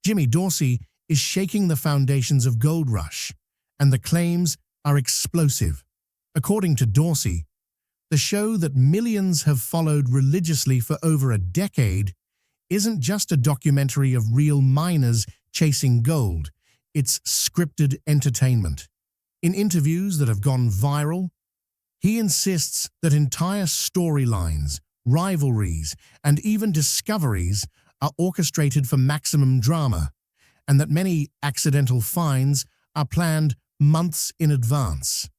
Jimmy Dorsey is shaking the foundations of Gold Rush, and the claims are explosive. According to Dorsey, the show that millions have followed religiously for over a decade isn't just a documentary of real miners chasing gold, it's scripted entertainment. In interviews that have gone viral, he insists that entire storylines, rivalries, and even discoveries are orchestrated for maximum drama, and that many accidental finds are planned months in advance.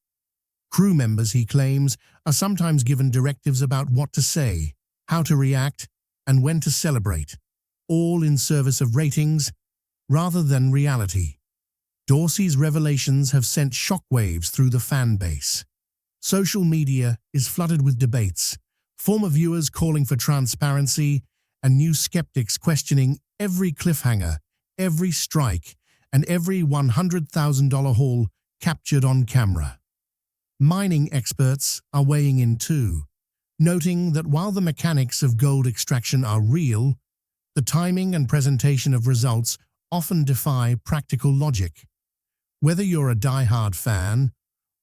Crew members, he claims, are sometimes given directives about what to say, how to react, and when to celebrate, all in service of ratings rather than reality. Dorsey's revelations have sent shockwaves through the fan base. Social media is flooded with debates, former viewers calling for transparency, and new skeptics questioning every cliffhanger, every strike, and every $100,000 haul captured on camera. Mining experts are weighing in too, noting that while the mechanics of gold extraction are real, the timing and presentation of results often defy practical logic. Whether you're a die-hard fan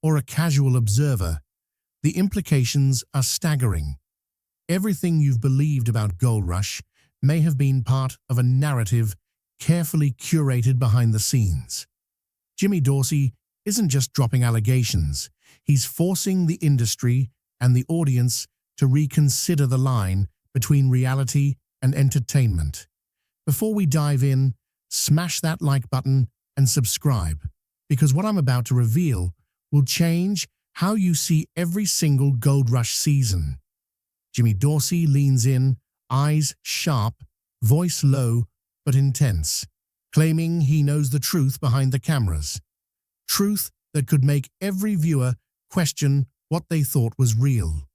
or a casual observer, the implications are staggering. Everything you've believed about Gold Rush may have been part of a narrative carefully curated behind the scenes. Jimmy Dorsey isn't just dropping allegations, he's forcing the industry and the audience to reconsider the line between reality and entertainment. Before we dive in, smash that like button and subscribe, because what I'm about to reveal will change how you see every single Gold Rush season. Jimmy Dorsey leans in, eyes sharp, voice low but intense, claiming he knows the truth behind the cameras. Truth that could make every viewer question what they thought was real.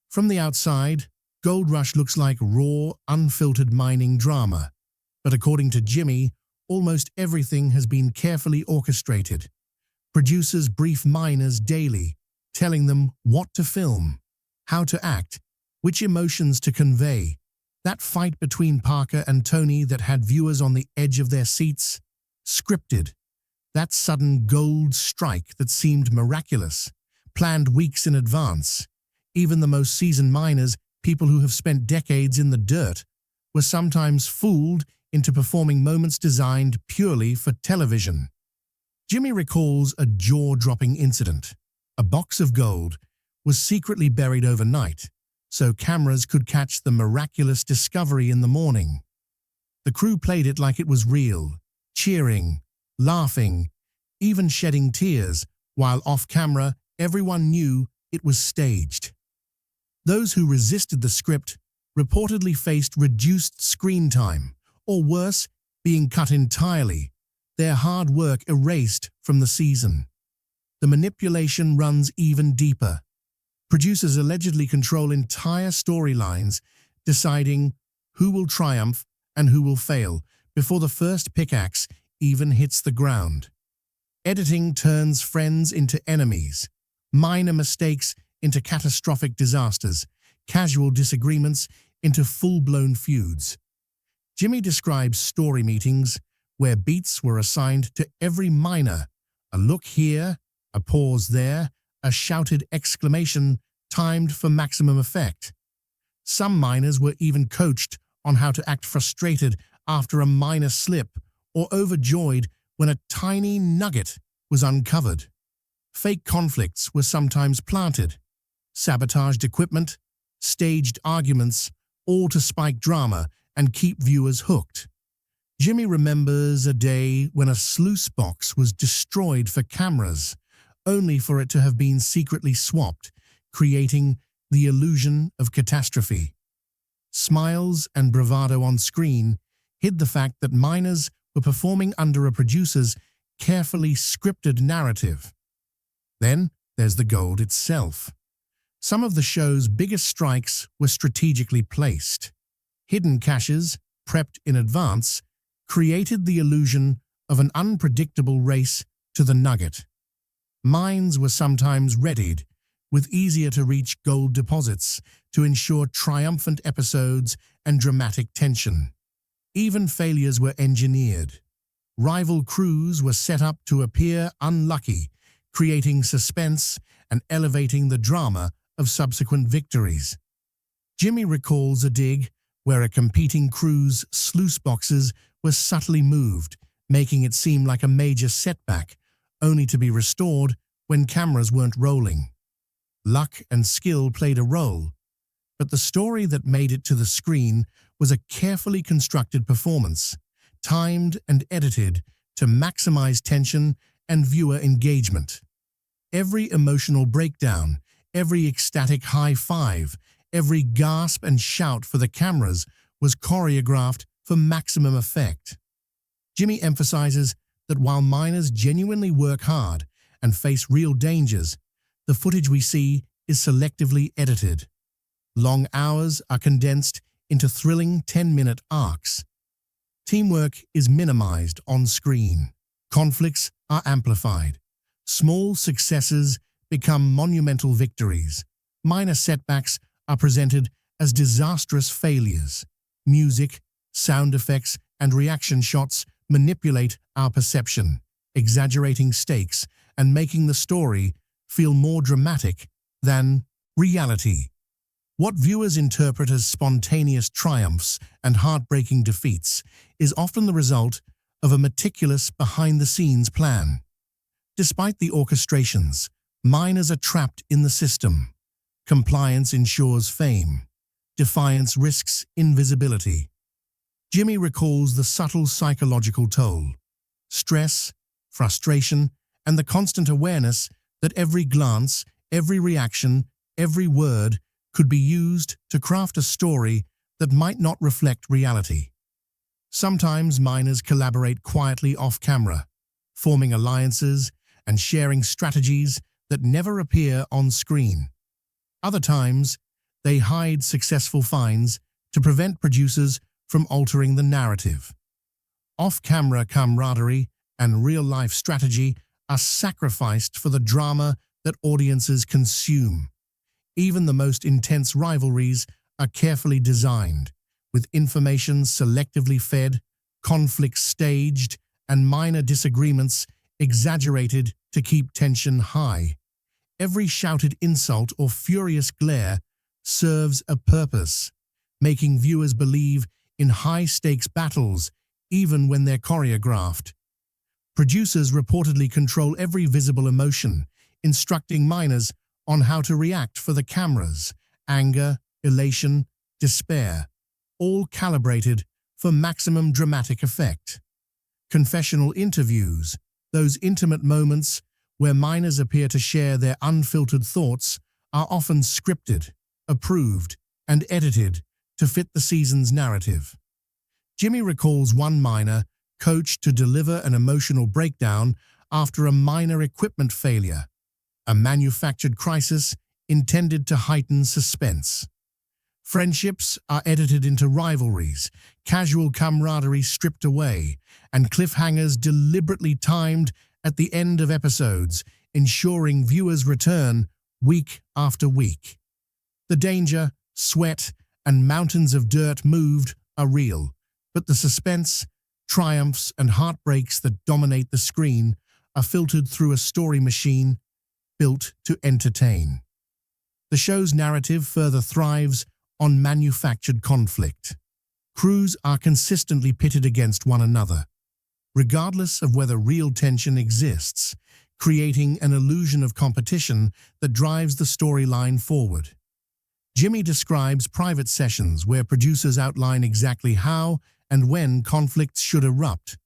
From the outside, Gold Rush looks like raw, unfiltered mining drama, but according to Jimmy, almost everything has been carefully orchestrated. Producers brief miners daily, telling them what to film, how to act, which emotions to convey. That fight between Parker and Tony that had viewers on the edge of their seats, scripted. That sudden gold strike that seemed miraculous, planned weeks in advance. Even the most seasoned miners, people who have spent decades in the dirt, were sometimes fooled into performing moments designed purely for television. Jimmy recalls a jaw-dropping incident. A box of gold was secretly buried overnight, so cameras could catch the miraculous discovery in the morning. The crew played it like it was real, cheering, laughing, even shedding tears, while off-camera everyone knew it was staged. Those who resisted the script reportedly faced reduced screen time, or worse, being cut entirely, their hard work erased from the season. The manipulation runs even deeper. Producers allegedly control entire storylines, deciding who will triumph and who will fail before the first pickaxe even hits the ground. Editing turns friends into enemies, minor mistakes into catastrophic disasters, casual disagreements into full-blown feuds. Jimmy describes story meetings where beats were assigned to every miner, a look here, a pause there, a shouted exclamation timed for maximum effect. Some miners were even coached on how to act frustrated after a minor slip or overjoyed when a tiny nugget was uncovered. Fake conflicts were sometimes planted, sabotaged equipment, staged arguments, all to spike drama and keep viewers hooked. Jimmy remembers a day when a sluice box was destroyed for cameras, only for it to have been secretly swapped, creating the illusion of catastrophe. Smiles and bravado on screen hid the fact that miners were performing under a producer's carefully scripted narrative. Then there's the gold itself. Some of the show's biggest strikes were strategically placed. Hidden caches, prepped in advance, created the illusion of an unpredictable race to the nugget. Mines were sometimes readied, with easier-to-reach gold deposits to ensure triumphant episodes and dramatic tension. Even failures were engineered. Rival crews were set up to appear unlucky, creating suspense and elevating the drama of subsequent victories. Jimmy recalls a dig where a competing crew's sluice boxes were subtly moved, making it seem like a major setback, only to be restored when cameras weren't rolling. Luck and skill played a role, but the story that made it to the screen was a carefully constructed performance, timed and edited to maximize tension and viewer engagement. Every emotional breakdown, every ecstatic high five, every gasp and shout for the cameras was choreographed for maximum effect. Jimmy emphasizes that while miners genuinely work hard and face real dangers, the footage we see is selectively edited. Long hours are condensed into thrilling 10-minute arcs. Teamwork is minimized on screen. Conflicts are amplified. Small successes become monumental victories. Minor setbacks are presented as disastrous failures. Music, sound effects, and reaction shots manipulate our perception, exaggerating stakes and making the story feel more dramatic than reality. What viewers interpret as spontaneous triumphs and heartbreaking defeats is often the result of a meticulous behind-the-scenes plan. Despite the orchestrations, miners are trapped in the system. Compliance ensures fame. Defiance risks invisibility. Jimmy recalls the subtle psychological toll: stress, frustration, and the constant awareness that every glance, every reaction, every word could be used to craft a story that might not reflect reality. Sometimes miners collaborate quietly off-camera, forming alliances and sharing strategies that never appear on screen. Other times, they hide successful finds to prevent producers from altering the narrative. Off-camera camaraderie and real-life strategy are sacrificed for the drama that audiences consume. Even the most intense rivalries are carefully designed, with information selectively fed, conflicts staged, and minor disagreements exaggerated to keep tension high. Every shouted insult or furious glare serves a purpose, making viewers believe in high-stakes battles even when they're choreographed. Producers reportedly control every visible emotion, instructing miners on how to react for the cameras: anger, elation, despair, all calibrated for maximum dramatic effect. Confessional interviews, those intimate moments where miners appear to share their unfiltered thoughts, are often scripted, approved, and edited to fit the season's narrative. Jimmy recalls one miner coached to deliver an emotional breakdown after a minor equipment failure, a manufactured crisis intended to heighten suspense. Friendships are edited into rivalries, casual camaraderie stripped away, and cliffhangers deliberately timed at the end of episodes, ensuring viewers return week after week. The danger, sweat, and mountains of dirt moved are real, but the suspense, triumphs, and heartbreaks that dominate the screen are filtered through a story machine built to entertain. The show's narrative further thrives on manufactured conflict. Crews are consistently pitted against one another, regardless of whether real tension exists, creating an illusion of competition that drives the storyline forward. Jimmy describes private sessions where producers outline exactly how and when conflicts should erupt,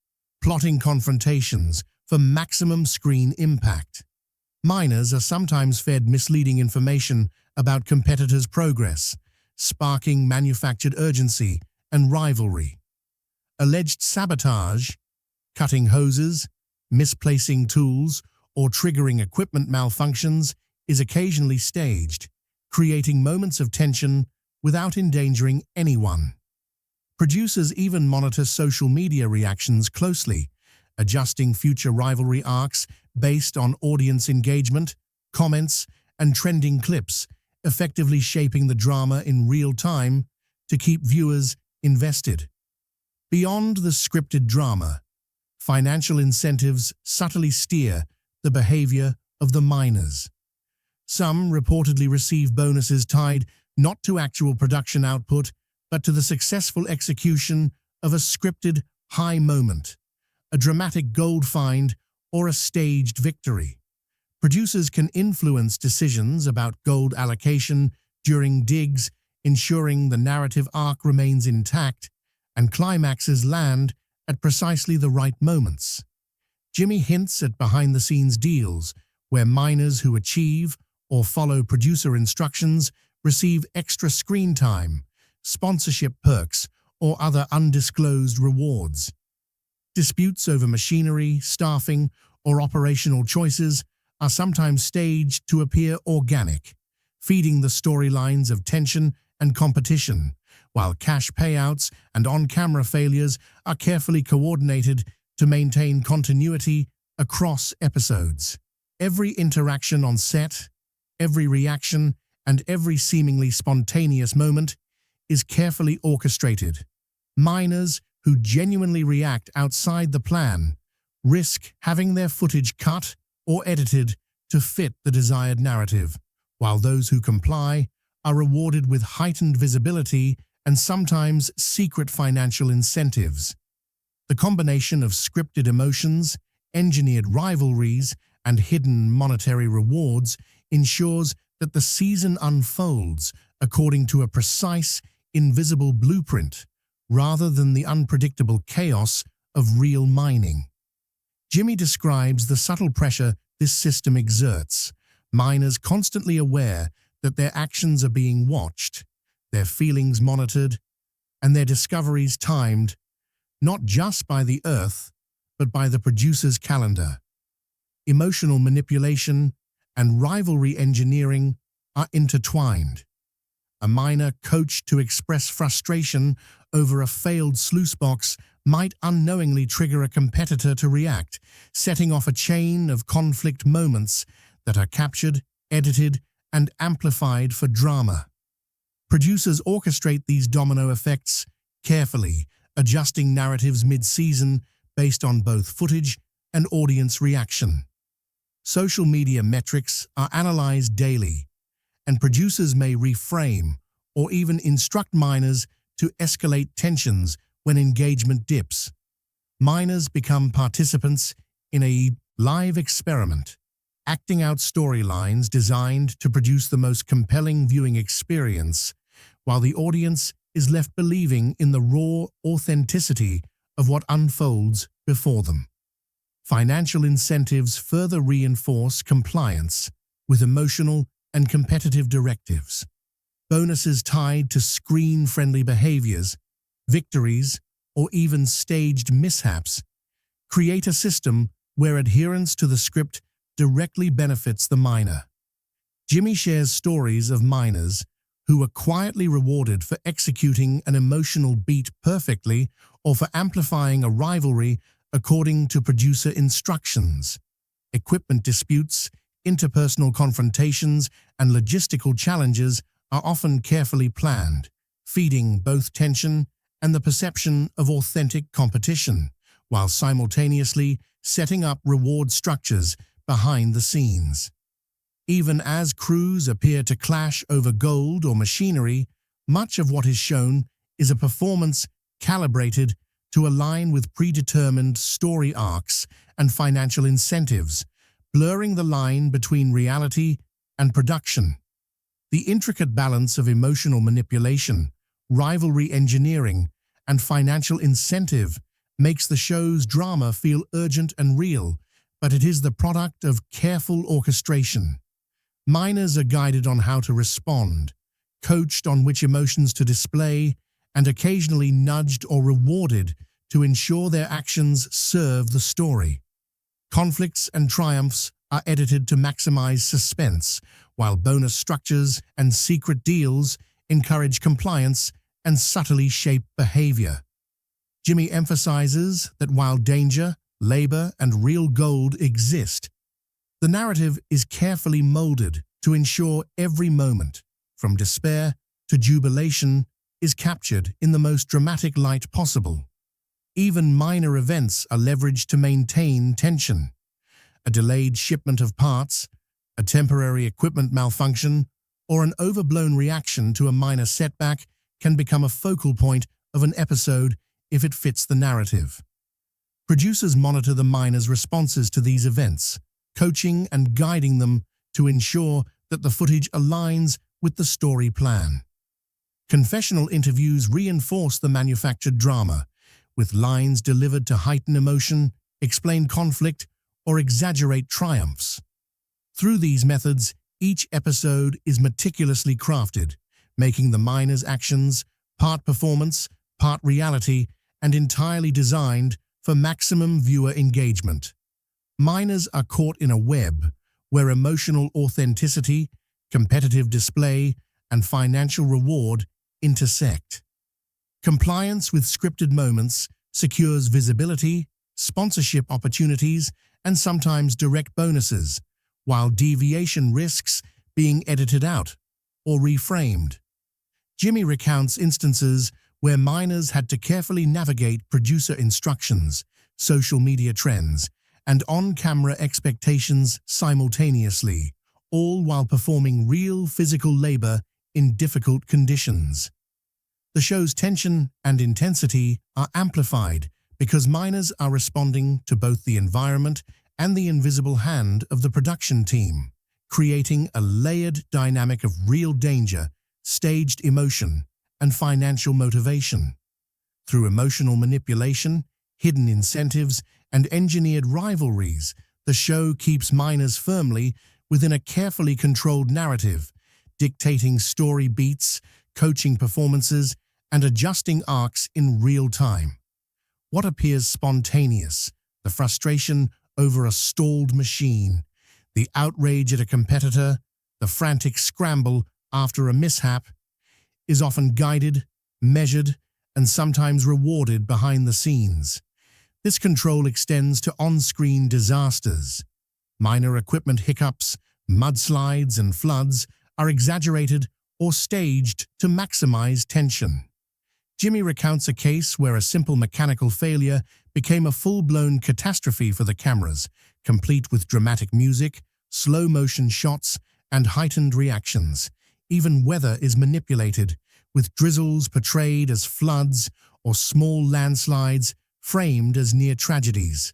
plotting confrontations for maximum screen impact. Miners are sometimes fed misleading information about competitors' progress, sparking manufactured urgency and rivalry. Alleged sabotage, cutting hoses, misplacing tools, or triggering equipment malfunctions is occasionally staged, creating moments of tension without endangering anyone. Producers even monitor social media reactions closely, adjusting future rivalry arcs based on audience engagement, comments, and trending clips, effectively shaping the drama in real time to keep viewers invested. Beyond the scripted drama, financial incentives subtly steer the behavior of the miners. Some reportedly receive bonuses tied not to actual production output, but to the successful execution of a scripted high moment, a dramatic gold find, or a staged victory. Producers can influence decisions about gold allocation during digs, ensuring the narrative arc remains intact and climaxes land at precisely the right moments. Jimmy hints at behind-the-scenes deals where miners who achieve or follow producer instructions receive extra screen time, sponsorship perks, or other undisclosed rewards. Disputes over machinery, staffing, or operational choices are sometimes staged to appear organic, feeding the storylines of tension and competition, while cash payouts and on-camera failures are carefully coordinated to maintain continuity across episodes. Every interaction on set, every reaction, and every seemingly spontaneous moment is carefully orchestrated. Miners who genuinely react outside the plan risk having their footage cut or edited to fit the desired narrative, while those who comply are rewarded with heightened visibility and sometimes secret financial incentives. The combination of scripted emotions, engineered rivalries, and hidden monetary rewards ensures that the season unfolds according to a precise, invisible blueprint, rather than the unpredictable chaos of real mining. Jimmy describes the subtle pressure this system exerts, miners constantly aware that their actions are being watched, their feelings monitored, and their discoveries timed, not just by the Earth, but by the producer's calendar. Emotional manipulation and rivalry engineering are intertwined. A miner coached to express frustration over a failed sluice box might unknowingly trigger a competitor to react, setting off a chain of conflict moments that are captured, edited, and amplified for drama. Producers orchestrate these domino effects carefully, adjusting narratives mid-season based on both footage and audience reaction. Social media metrics are analyzed daily, and producers may reframe or even instruct miners to escalate tensions when engagement dips. Miners become participants in a live experiment, acting out storylines designed to produce the most compelling viewing experience, while the audience is left believing in the raw authenticity of what unfolds before them. Financial incentives further reinforce compliance with emotional and competitive directives. Bonuses tied to screen-friendly behaviors, victories, or even staged mishaps create a system where adherence to the script directly benefits the miner. Jimmy shares stories of miners who were quietly rewarded for executing an emotional beat perfectly or for amplifying a rivalry according to producer instructions. Equipment disputes, interpersonal confrontations, and logistical challenges are often carefully planned, feeding both tension and the perception of authentic competition, while simultaneously setting up reward structures behind the scenes. Even as crews appear to clash over gold or machinery, much of what is shown is a performance calibrated to align with predetermined story arcs and financial incentives, blurring the line between reality and production. The intricate balance of emotional manipulation, rivalry engineering, and financial incentive makes the show's drama feel urgent and real, but it is the product of careful orchestration. Miners are guided on how to respond, coached on which emotions to display, and occasionally nudged or rewarded to ensure their actions serve the story. Conflicts and triumphs are edited to maximize suspense, while bonus structures and secret deals encourage compliance and subtly shape behavior. Jimmy emphasizes that while danger, labor, and real gold exist, the narrative is carefully molded to ensure every moment, from despair to jubilation, is captured in the most dramatic light possible. Even minor events are leveraged to maintain tension. A delayed shipment of parts, a temporary equipment malfunction, or an overblown reaction to a minor setback can become a focal point of an episode if it fits the narrative. Producers monitor the miners' responses to these events, coaching and guiding them to ensure that the footage aligns with the story plan. Confessional interviews reinforce the manufactured drama, with lines delivered to heighten emotion, explain conflict, or exaggerate triumphs. Through these methods, each episode is meticulously crafted, making the miners' actions part performance, part reality, and entirely designed for maximum viewer engagement. Miners are caught in a web where emotional authenticity, competitive display, and financial reward intersect. Compliance with scripted moments secures visibility, sponsorship opportunities, and sometimes direct bonuses, while deviation risks being edited out or reframed. Jimmy recounts instances where miners had to carefully navigate producer instructions, social media trends, and on-camera expectations simultaneously, all while performing real physical labor in difficult conditions. The show's tension and intensity are amplified because miners are responding to both the environment and the invisible hand of the production team, creating a layered dynamic of real danger, staged emotion, and financial motivation. Through emotional manipulation, hidden incentives, and engineered rivalries, the show keeps miners firmly within a carefully controlled narrative, dictating story beats, coaching performances, and adjusting arcs in real time. What appears spontaneous, the frustration over a stalled machine, the outrage at a competitor, the frantic scramble after a mishap, is often guided, measured, and sometimes rewarded behind the scenes. This control extends to on-screen disasters. Minor equipment hiccups, mudslides, and floods are exaggerated or staged to maximize tension. Jimmy recounts a case where a simple mechanical failure became a full-blown catastrophe for the cameras, complete with dramatic music, slow-motion shots, and heightened reactions. Even weather is manipulated, with drizzles portrayed as floods or small landslides framed as near tragedies.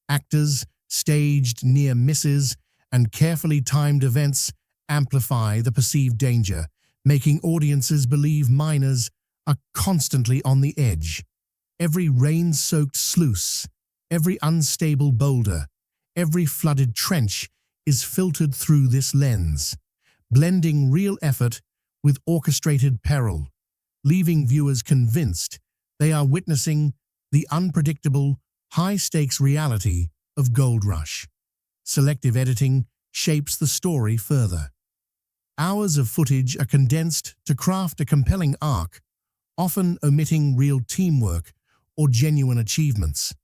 Actors staged near misses and carefully timed events amplify the perceived danger, making audiences believe miners are constantly on the edge. Every rain-soaked sluice, every unstable boulder, every flooded trench is filtered through this lens, blending real effort with orchestrated peril, leaving viewers convinced they are witnessing the unpredictable, high-stakes reality of Gold Rush. Selective editing shapes the story further. Hours of footage are condensed to craft a compelling arc, often omitting real teamwork or genuine achievements.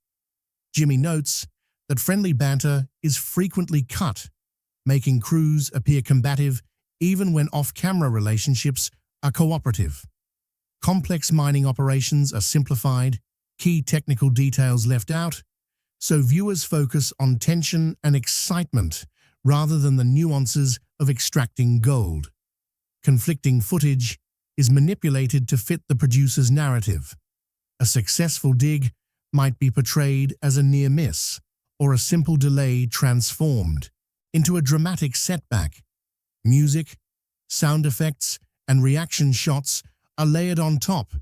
Jimmy notes that friendly banter is frequently cut, making crews appear combative even when off-camera relationships are cooperative. Complex mining operations are simplified, key technical details left out, so viewers focus on tension and excitement rather than the nuances of extracting gold. Conflicting footage is manipulated to fit the producer's narrative. A successful dig might be portrayed as a near miss, or a simple delay transformed into a dramatic setback. Music, sound effects, and reaction shots are layered on top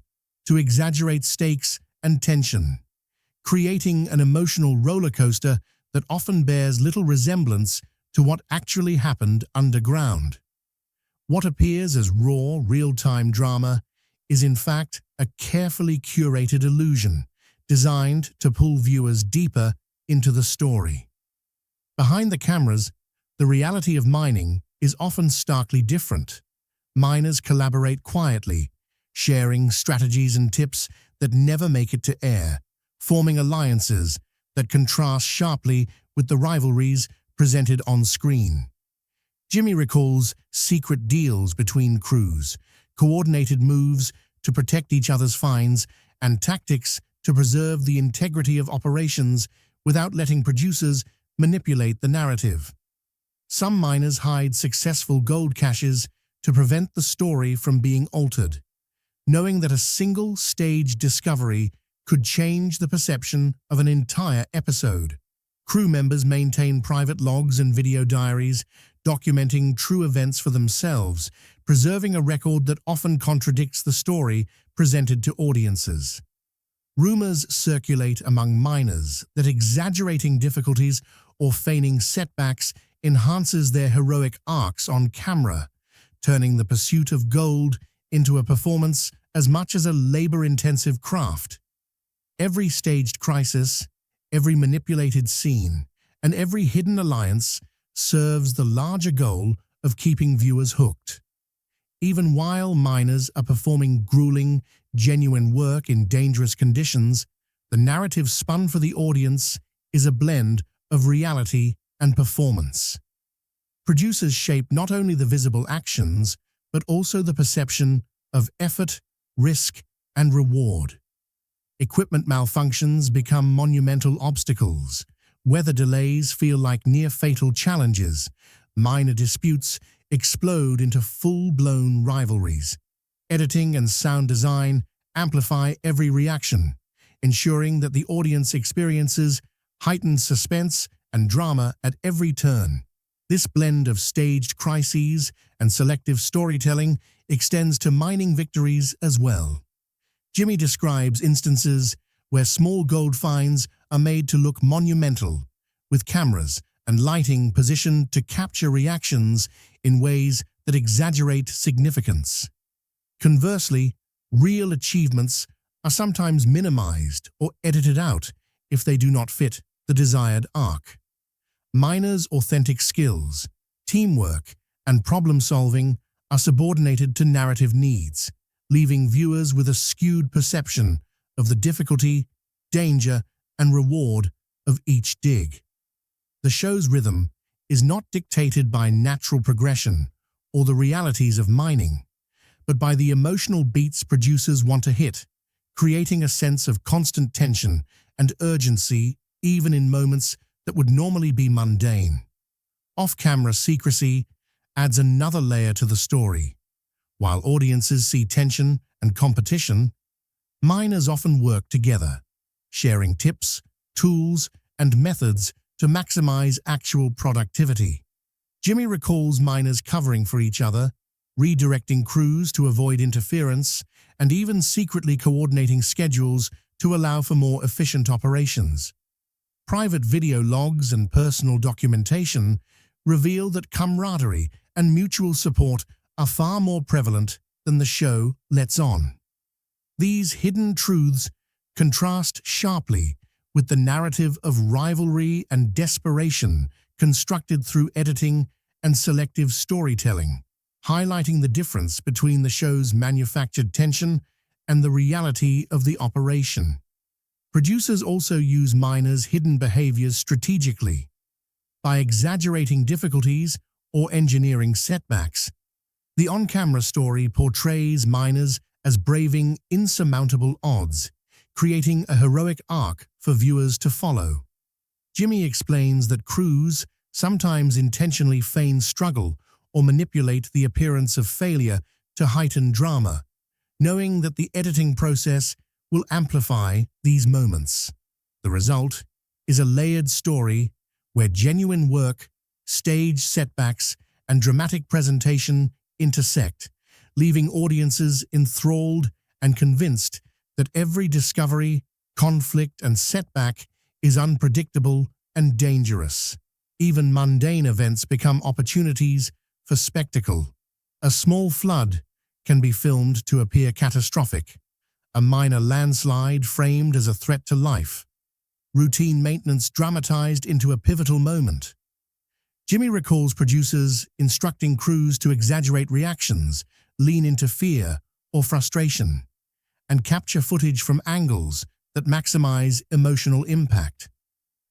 to exaggerate stakes and tension, creating an emotional roller coaster that often bears little resemblance to what actually happened underground. What appears as raw, real-time drama is in fact a carefully curated illusion designed to pull viewers deeper into the story. Behind the cameras, the reality of mining is often starkly different. Miners collaborate quietly, sharing strategies and tips that never make it to air, forming alliances that contrast sharply with the rivalries presented on screen. Jimmy recalls secret deals between crews, coordinated moves to protect each other's finds, and tactics to preserve the integrity of operations without letting producers manipulate the narrative. Some miners hide successful gold caches to prevent the story from being altered, knowing that a single stage discovery could change the perception of an entire episode. Crew members maintain private logs and video diaries, documenting true events for themselves, preserving a record that often contradicts the story presented to audiences. Rumors circulate among miners that exaggerating difficulties or feigning setbacks enhances their heroic arcs on camera, turning the pursuit of gold into a performance as much as a labor-intensive craft. Every staged crisis, every manipulated scene, and every hidden alliance serves the larger goal of keeping viewers hooked. Even while miners are performing grueling, genuine work in dangerous conditions, the narrative spun for the audience is a blend of reality and performance. Producers shape not only the visible actions, but also the perception of effort, risk, and reward. Equipment malfunctions become monumental obstacles. Weather delays feel like near-fatal challenges. Minor disputes explode into full-blown rivalries. Editing and sound design amplify every reaction, ensuring that the audience experiences heightened suspense and drama at every turn. This blend of staged crises and selective storytelling extends to mining victories as well. Jimmy describes instances where small gold finds are made to look monumental, with cameras and lighting positioned to capture reactions in ways that exaggerate significance. Conversely, real achievements are sometimes minimized or edited out if they do not fit the desired arc. Miners' authentic skills, teamwork, and problem-solving are subordinated to narrative needs, leaving viewers with a skewed perception of the difficulty, danger, and reward of each dig. The show's rhythm is not dictated by natural progression or the realities of mining, but by the emotional beats producers want to hit, creating a sense of constant tension and urgency even in moments that would normally be mundane. Off-camera secrecy adds another layer to the story. While audiences see tension and competition, miners often work together, sharing tips, tools, and methods to maximize actual productivity. Jimmy recalls miners covering for each other, redirecting crews to avoid interference, and even secretly coordinating schedules to allow for more efficient operations. Private video logs and personal documentation reveal that camaraderie and mutual support are far more prevalent than the show lets on. These hidden truths contrast sharply with the narrative of rivalry and desperation constructed through editing and selective storytelling, highlighting the difference between the show's manufactured tension and the reality of the operation. Producers also use miners' hidden behaviors strategically. By exaggerating difficulties or engineering setbacks, the on-camera story portrays miners as braving insurmountable odds, creating a heroic arc for viewers to follow. Jimmy explains that crews sometimes intentionally feign struggle or manipulate the appearance of failure to heighten drama, knowing that the editing process will amplify these moments. The result is a layered story where genuine work, stage setbacks, and dramatic presentation intersect, leaving audiences enthralled and convinced that every discovery, conflict, and setback is unpredictable and dangerous. Even mundane events become opportunities for spectacle. A small flood can be filmed to appear catastrophic, a minor landslide framed as a threat to life, routine maintenance dramatized into a pivotal moment. Jimmy recalls producers instructing crews to exaggerate reactions, lean into fear or frustration, and capture footage from angles that maximize emotional impact.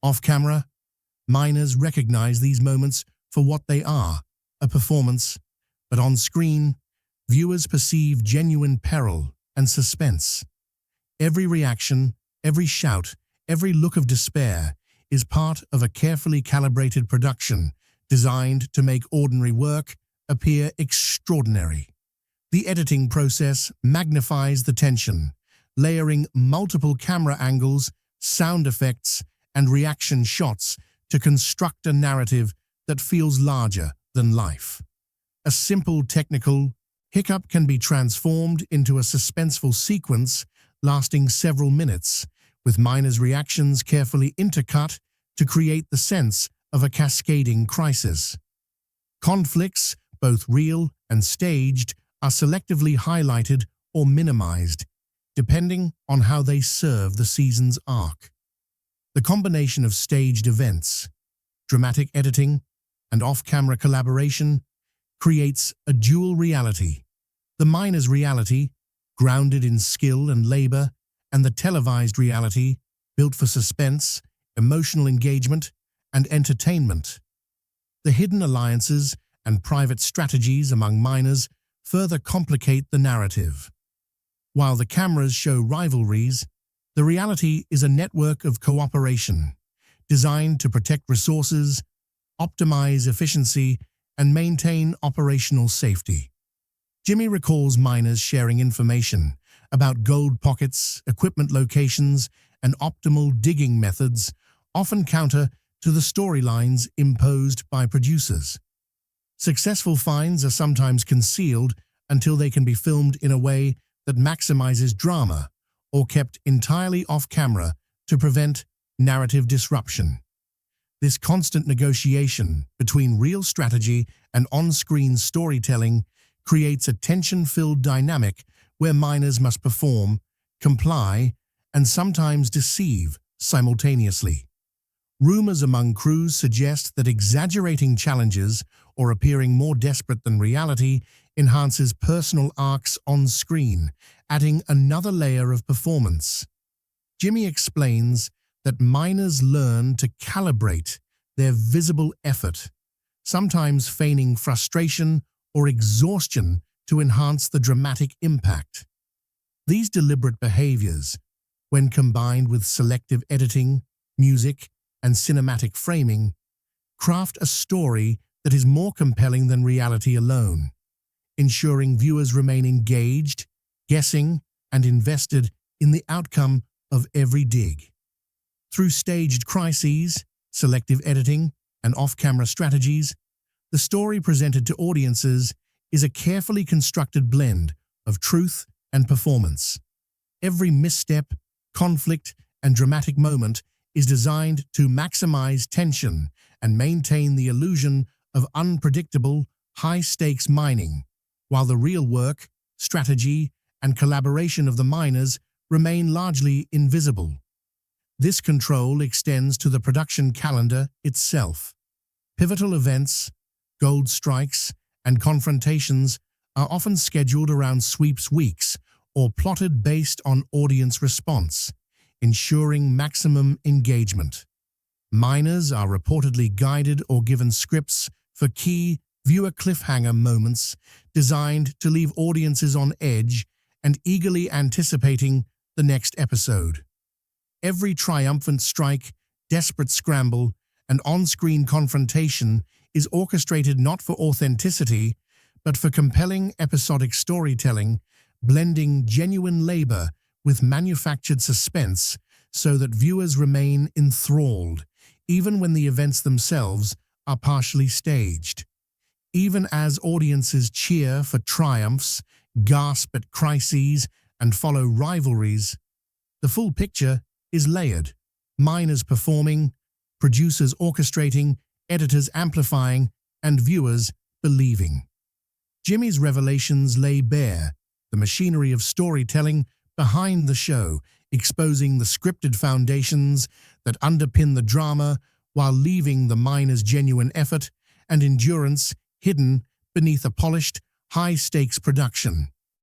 Off-camera, miners recognize these moments for what they are, a performance, but on screen, viewers perceive genuine peril and suspense. Every reaction, every shout, every look of despair is part of a carefully calibrated production designed to make ordinary work appear extraordinary. The editing process magnifies the tension, layering multiple camera angles, sound effects, and reaction shots to construct a narrative that feels larger than life. A simple technical hiccup can be transformed into a suspenseful sequence lasting several minutes, with miners' reactions carefully intercut to create the sense of a cascading crisis. Conflicts, both real and staged, are selectively highlighted or minimized, depending on how they serve the season's arc. The combination of staged events, dramatic editing, and off-camera collaboration creates a dual reality. The miner's reality, grounded in skill and labor, and the televised reality, built for suspense, emotional engagement, and entertainment. The hidden alliances and private strategies among miners further complicate the narrative. While the cameras show rivalries, the reality is a network of cooperation, designed to protect resources, optimize efficiency, and maintain operational safety. Jimmy recalls miners sharing information about gold pockets, equipment locations, and optimal digging methods, often counter to the storylines imposed by producers. Successful finds are sometimes concealed until they can be filmed in a way that maximizes drama or kept entirely off-camera to prevent narrative disruption. This constant negotiation between real strategy and on-screen storytelling creates a tension-filled dynamic where miners must perform, comply, and sometimes deceive simultaneously. Rumors among crews suggest that exaggerating challenges or appearing more desperate than reality enhances personal arcs on screen, adding another layer of performance. Jimmy explains that miners learn to calibrate their visible effort, sometimes feigning frustration or exhaustion to enhance the dramatic impact. These deliberate behaviors, when combined with selective editing, music, and cinematic framing, craft a story that is more compelling than reality alone, ensuring viewers remain engaged, guessing, and invested in the outcome of every dig. Through staged crises, selective editing, and off-camera strategies, the story presented to audiences is a carefully constructed blend of truth and performance. Every misstep, conflict, and dramatic moment is designed to maximize tension and maintain the illusion of unpredictable, high-stakes mining, while the real work, strategy, and collaboration of the miners remain largely invisible. This control extends to the production calendar itself. Pivotal events, gold strikes, and confrontations are often scheduled around sweeps weeks or plotted based on audience response, ensuring maximum engagement. Miners are reportedly guided or given scripts for key viewer cliffhanger moments designed to leave audiences on edge and eagerly anticipating the next episode. Every triumphant strike, desperate scramble, and on-screen confrontation is orchestrated not for authenticity, but for compelling episodic storytelling, blending genuine labor with manufactured suspense so that viewers remain enthralled, even when the events themselves are partially staged. Even as audiences cheer for triumphs, gasp at crises, and follow rivalries, the full picture is layered. Miners performing, producers orchestrating, editors amplifying, and viewers believing. Jimmy's revelations lay bare the machinery of storytelling behind the show, exposing the scripted foundations that underpin the drama while leaving the miners' genuine effort and endurance hidden beneath a polished, high-stakes production.